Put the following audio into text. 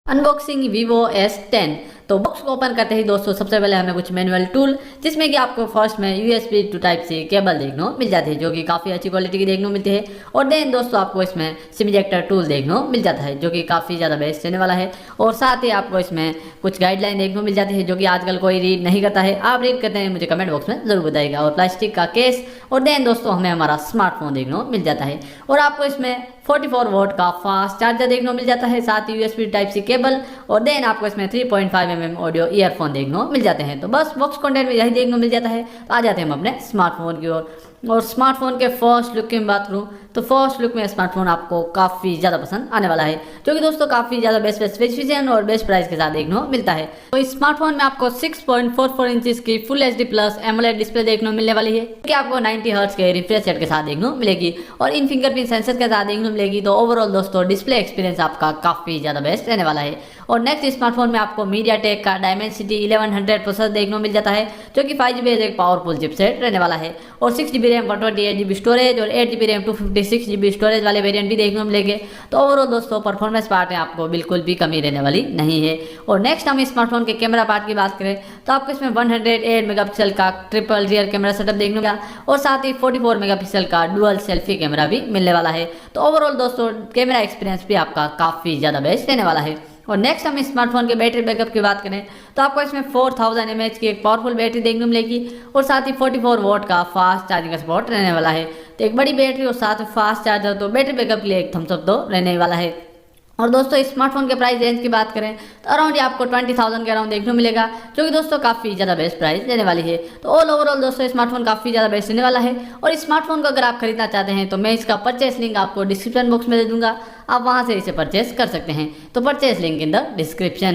Unboxing ViVO S10। तो box को open करते ही दोस्तों सबसे पहले हमें कुछ मैनुअल टूल, जिसमें कि आपको फर्स्ट में USB to Type C cable देखने को मिल जाती है, जो कि काफ़ी अच्छी क्वालिटी की देखने को मिलती है। और देन दोस्तों आपको इसमें सिम इजेक्टर टूल देखने को मिल जाता है, जो कि काफ़ी ज़्यादा बेस्ट रहने वाला है। और साथ ही आपको इसमें कुछ गाइडलाइन देखने को मिल जाती है, जो कि आजकल कोई रीड नहीं करता है। आप रीड करते हैं मुझे कमेंट बॉक्स में ज़रूर बताइएगा। और प्लास्टिक का केस, और देन दोस्तों हमें हमारा स्मार्टफोन देखने को मिल जाता है। और आपको इसमें 44 वोल्ट का फास्ट चार्जर देखने को मिल जाता है, साथ ही USB टाइप सी केबल, और देन आपको इसमें 3.5 mm ऑडियो ईयरफोन देखने को मिल जाते हैं। तो बस बॉक्स कंटेंट में यही देखने को मिल जाता है। तो आ जाते हैं हम अपने स्मार्टफोन की ओर। और स्मार्टफोन के फर्स्ट लुक की मैं बात करूँ तो फर्स्ट लुक में स्मार्टफोन आपको काफ़ी ज़्यादा पसंद आने वाला है, जो कि दोस्तों काफ़ी ज़्यादा बेस्ट स्पेसिफिकेशन और बेस्ट प्राइस के साथ देखने को मिलता है। तो इस स्मार्टफोन में आपको 6.44 इंचेस की full HD plus AMOLED display देखने को मिलने वाली है, कि आपको 90 हर्ट्ज के रिफ्रेश रेट के साथ देखने को मिलेगी, और इन फिंगरप्रिंट सेंसर के साथ देखने को मिलेगी। तो ओवरऑल दोस्तों डिस्प्ले एक्सपीरियंस आपका काफ़ी ज़्यादा बेस्ट रहने वाला है। और नेक्स्ट स्मार्टफोन में आपको MediaTek का Dimensity 1100 प्रोसेसर देखने को मिल जाता है, जो कि 5GB एक पावरफुल चिपसेट रहने वाला है। और 6GB रैम 128GB स्टोरेज और 8GB रैम 256GB स्टोरेज वाले वेरिएंट भी देखने को मिलेंगे। तो ओवरऑल दोस्तों परफॉर्मेंस पार्ट में आपको बिल्कुल भी कमी रहने वाली नहीं है। और नेक्स्ट हम स्मार्टफोन के कैमरा पार्ट की बात करें तो आपको इसमें 108 मेगापिक्सल का ट्रिपल रियर कैमरा सेटअप देखने को मिलेगा, और साथ ही 44 मेगापिक्सल का डुअल सेल्फी कैमरा भी मिलने वाला है। तो ओवरऑल दोस्तों कैमरा एक्सपीरियंस भी आपका काफ़ी ज़्यादा बेस्ट रहने वाला है। और नेक्स्ट हम स्मार्टफोन के बैटरी बैकअप की बात करें तो आपको इसमें 4000 mAh की एक पावरफुल बैटरी देखने को मिलेगी, और साथ ही 44 वोट का फास्ट चार्जिंग का सपोर्ट रहने वाला है। तो एक बड़ी बैटरी और साथ में फास्ट चार्जर, तो बैटरी बैकअप के लिए एक थम्स अप तो रहने वाला है। और दोस्तों स्मार्टफोन के प्राइस रेंज की बात करें तो अराउंड ये आपको 20,000 के अराउंड देखने को मिलेगा, जो कि दोस्तों काफ़ी ज़्यादा बेस्ट प्राइस देने वाली है। तो ऑल ओवरऑल दोस्तों स्मार्टफोन काफ़ी ज़्यादा बेस्ट रहने वाला है। और इस स्मार्टफोन को अगर आप खरीदना चाहते हैं तो मैं इसका परचेस लिंक आपको डिस्क्रिप्शन बॉक्स में दे दूंगा, आप वहाँ से इसे परचेस कर सकते हैं। तो purchase link in the description.